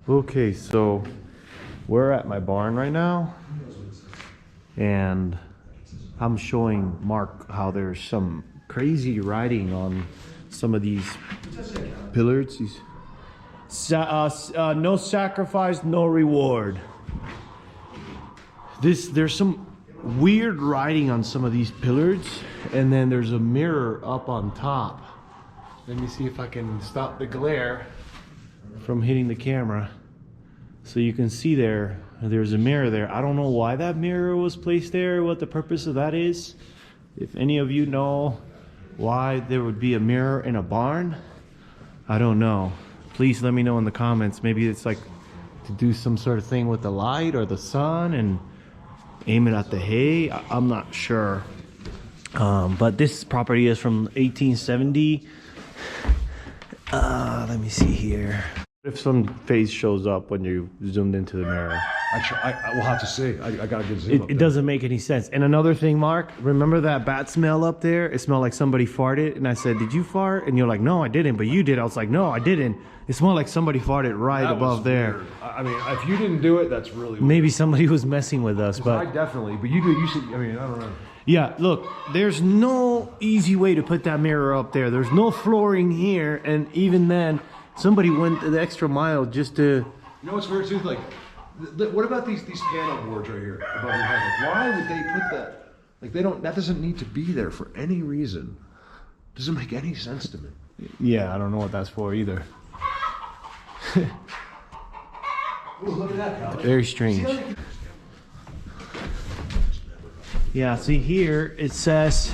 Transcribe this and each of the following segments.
Okay, so we're at my barn right now, and I'm showing Mark how there's some crazy writing on some of these pillars. No sacrifice, no reward. There's some weird writing on some of these pillars, and then there's a mirror up on top. Let me see if I can stop the glare from hitting the camera. So you can see there's a mirror there. I don't know why that mirror was placed there, what the purpose of that is. If any of you know why there would be a mirror in a barn, I don't know. Please let me know in the comments. Maybe it's like to do some sort of thing with the light or the sun and aim it at the hay. I'm not sure. But this property is from 1870. Let me see here. If some face shows up when you zoomed into the mirror. I will have to see. I got a good zoom. It doesn't make any sense. And another thing, Mark, remember that bat smell up there? It smelled like somebody farted. And I said, did you fart? And you're like, no, I didn't. But you did. I was like, no, I didn't. It smelled like somebody farted right above there. Weird. I mean, if you didn't do it, that's really weird. Maybe somebody was messing with us. But I definitely. But you do. You should. I mean, I don't know. Yeah, look, there's no easy way to put that mirror up there. There's no flooring here. And even then, somebody went the extra mile just to... You know what's weird too? Like, what about these panel boards right here above your head? Like, why would they put that? Like, they don't. That doesn't need to be there for any reason. Doesn't make any sense to me. Yeah, I don't know what that's for either. Ooh, look at that, Cal. Very strange. Yeah, see here it says.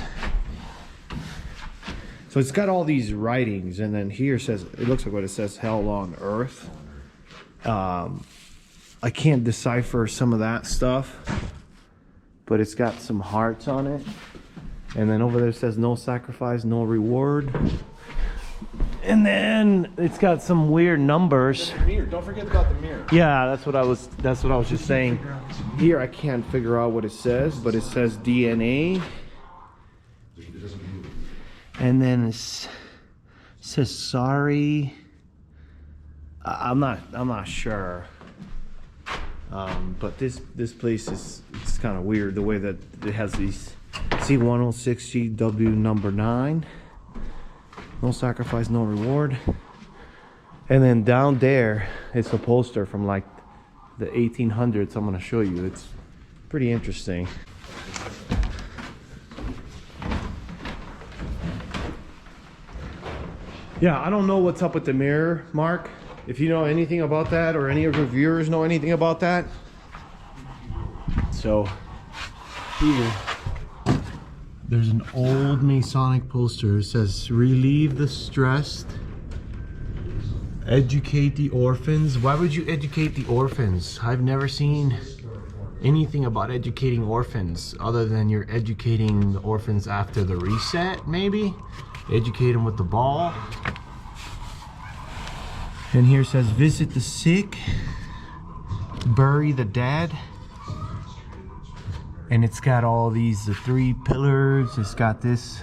So it's got all these writings, and then here says, it looks like what it says, hell on earth. I can't decipher some of that stuff, but it's got some hearts on it. And then over there it says no sacrifice, no reward. And then it's got some weird numbers. The mirror. Don't forget about the mirror. Yeah, that's what I was just saying. Here I can't figure out what it says, but it says DNA. And then it says sorry. I'm not sure. But this place it's kind of weird the way that it has these C106GW number 9. No sacrifice, no reward. And then down there it's a poster from like the 1800s. I'm gonna show you. It's pretty interesting. Yeah, I don't know what's up with the mirror, Mark. If you know anything about that, or any of your viewers know anything about that. So, here, there's an old Masonic poster. It says, relieve the stressed, educate the orphans. Why would you educate the orphans? I've never seen anything about educating orphans, other than you're educating the orphans after the reset, maybe? Educate them with the ball. And here says visit the sick, bury the dead. And it's got all these, the 3 pillars. It's got this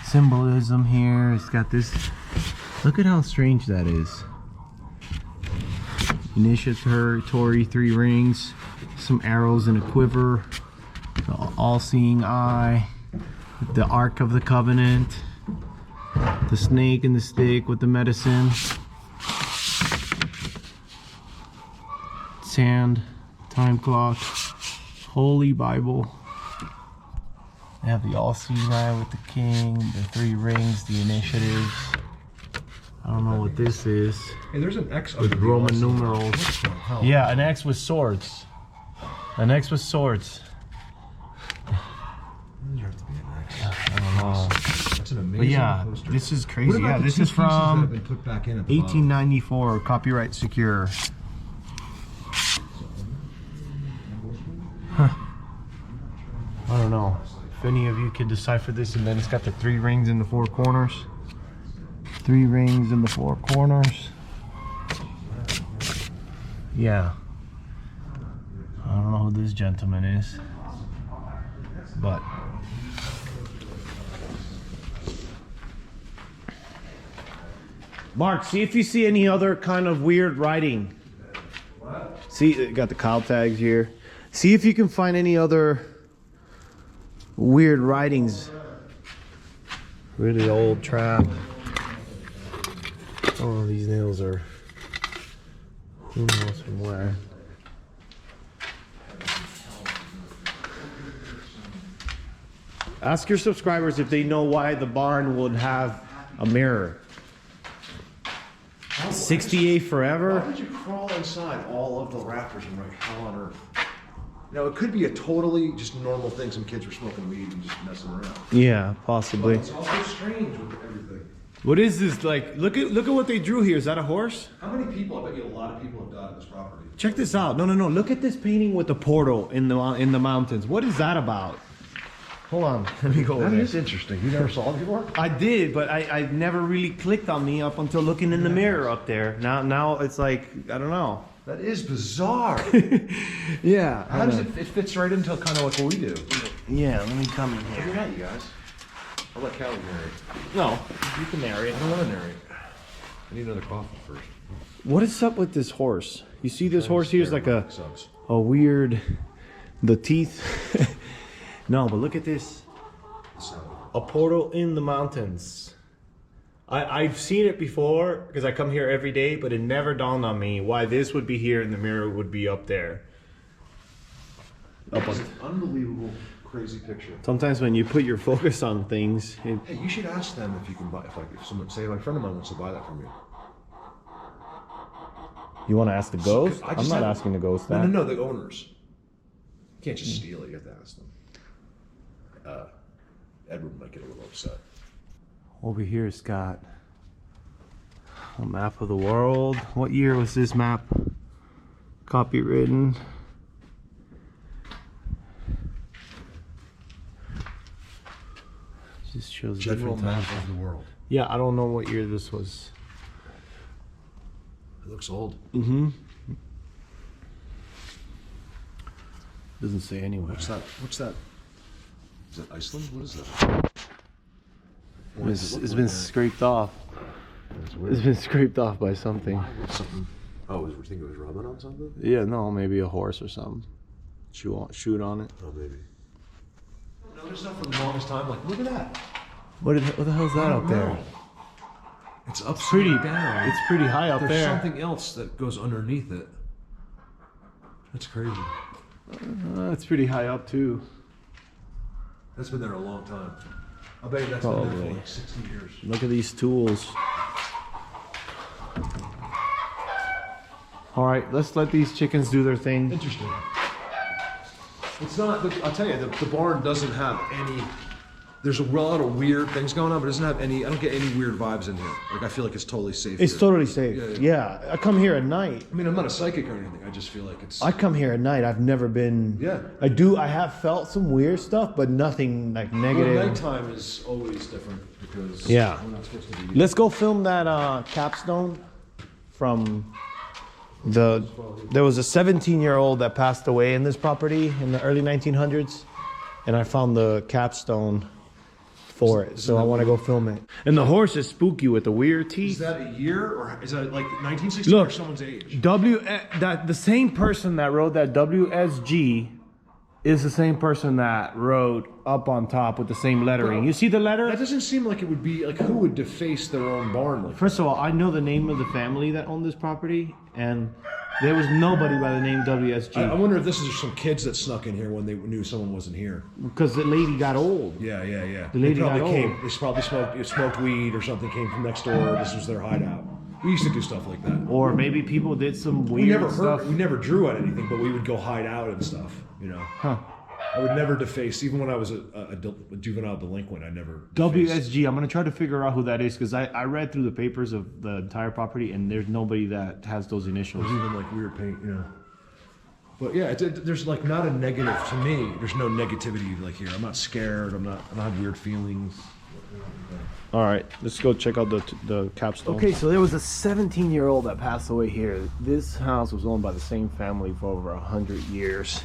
symbolism here. It's got this, look at how strange that is. Initiatory 3 rings, some arrows and a quiver, the all-seeing eye, the Ark of the Covenant, the snake and the stick with the medicine, sand, time clock, Holy Bible. They have the all-seeing eye with the king, the 3 rings, the initiatives. I don't know what this is. Hey, there's an X with Roman numerals. Yeah, an X with swords. An X with swords. I don't know. That's an amazing But yeah, poster. this is crazy. Yeah, this is from 1894, copyright secure. Huh. I don't know if any of you can decipher this. And then it's got the 3 rings in the 4 corners. 3 rings in the 4 corners. Yeah. I don't know who this gentleman is, but Mark, see if you see any other kind of weird writing. What? See, it got the cow tags here. See if you can find any other weird writings. Really old trap. Oh, these nails are who knows from where. Ask your subscribers if they know why the barn would have a mirror. 68 forever? Why would you crawl inside all of the rafters and write hell on earth? Now, it could be a totally just normal thing. Some kids were smoking weed and just messing around. Yeah, possibly. But it's also strange with everything. What is this like? Look at what they drew here. Is that a horse? How many people? I bet you a lot of people have died on this property. Check this out. No. Look at this painting with the portal in the mountains. What is that about? Hold on. Let me go over That there. is interesting. You never saw it before? I did, but I never really clicked on me up until looking in the mirror up there. Now it's like, I don't know. That is bizarre. Yeah. How does it fits right into kind of like what we do? Yeah, let me come in Look here. at that, you guys. I'll let Callie narrate. No, you can narrate. I don't want to narrate. I need another coffee first. What is up with this horse? You see this horse here is like a Subs. weird, the teeth. No, but look at this. So, A portal in the mountains. I've seen it before because I come here every day, but it never dawned on me why this would be here and the mirror would be up there. it's an unbelievable, crazy picture. Sometimes when you put your focus on things, Hey, you should ask them if you can buy. If someone say my friend of mine wants to buy that from you. you want to ask the ghost? I I'm just not have- asking the ghost that. No, the owners. You can't just steal it. You have to ask them. Edward might get a little upset. Over here, it's got a map of the world. What year was this map copywritten? Just shows General different map times. of the world. Yeah, I don't know what year this was. It looks old. Mm-hmm. Doesn't say anywhere. What's that? What's that? Is that Iceland? What is that? Why does it look It's like been that? scraped off. That's weird. It's been scraped off by something. Something. Oh, we think it was rubbing on something? Yeah, no, maybe a horse or something. Shoot on it. Oh, maybe. Noticed that for the longest time. Like, look at that. What the hell's that up there? It's up Pretty down. It's pretty high up There's there. something else that goes underneath it. That's crazy. It's pretty high up too. That's been there a long time. I bet you that's been there Probably. for like 60 years. Look at these tools. All right, let's let these chickens do their thing. Interesting. It's not, I'll tell you, the barn doesn't have any, there's a lot of weird things going on, but it doesn't have any, I don't get any weird vibes in here. Like, I feel like it's totally safe. It's here. totally safe. Yeah, Yeah, I come here at night. I mean, I'm not a psychic or anything. I just feel like it's. I come here at night. I've never been. Yeah. I have felt some weird stuff, but nothing like Well, negative. nighttime is always different because Yeah. we're not supposed to be. Let's go film that capstone from there was a 17-year-old that passed away in this property in the early 1900s, and I found the capstone for it, so I want to go film it. And the horse is spooky with the weird Is teeth. that a year or is that like 1960 Look. or someone's age? That the same person that wrote that WSG is the same person that wrote up on top with the same lettering. You see the letter? That doesn't seem like it would be like who would deface their own barn like. First of all, I know the name of the family that owned this property, and there was nobody by the name I WSG wonder if this is some kids that snuck in here when they knew someone wasn't here. because the lady got old. Yeah. The lady they probably got came. old. They probably smoked weed or something. Came from next door. This was their hideout. We used to do stuff like that. Or maybe people did some We weird never stuff. hurt. We never drew on anything, but we would go hide out and stuff. You know. Huh. I would never deface, even when I was a juvenile delinquent. I never. defaced. WSG. I'm gonna try to figure out who that is because I read through the papers of the entire property, and there's nobody that has those initials. There's even like weird paint, you know. But yeah, there's like not a negative to me. There's no negativity like here. I'm not scared. I don't have weird feelings. All right, let's go check out the capstone. Okay, so there was a 17-year-old that passed away here. This house was owned by the same family for over 100 years.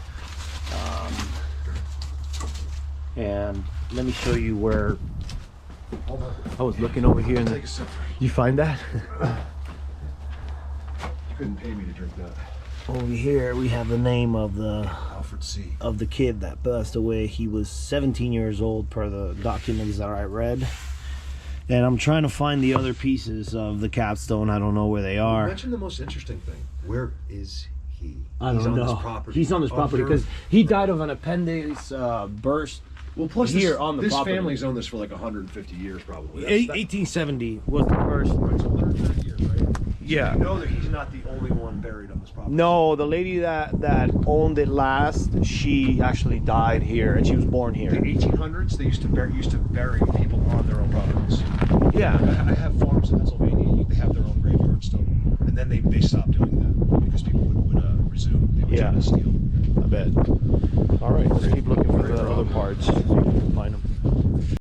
And let me show you where Hold on. I was looking over here and Take a sip. you find that? You couldn't pay me to drink that. Over here we have the name of the Alfred C. kid that passed away. He was 17 years old per the documents that I read. And I'm trying to find the other pieces of the capstone. I don't know where they You are. mentioned the most interesting thing. Where is he? I don't He's on know. this property. He's on this property because he died of an appendix burst. Well, plus here this, on the this property. family's owned this for like 150 years, probably. 1870 was the first. Right, so 130 years, right? Yeah. You know that he's not the only one buried on this property. No, the lady that owned it last, she actually died here, and she was born The here. 1800s, they used to bury people on their own properties. Yeah. I have farms in Pennsylvania. They have their own graveyard still, and then they stopped doing that because people would resume. They would try to steal. I bet. All right, let's keep looking for the other parts. See if we can find them.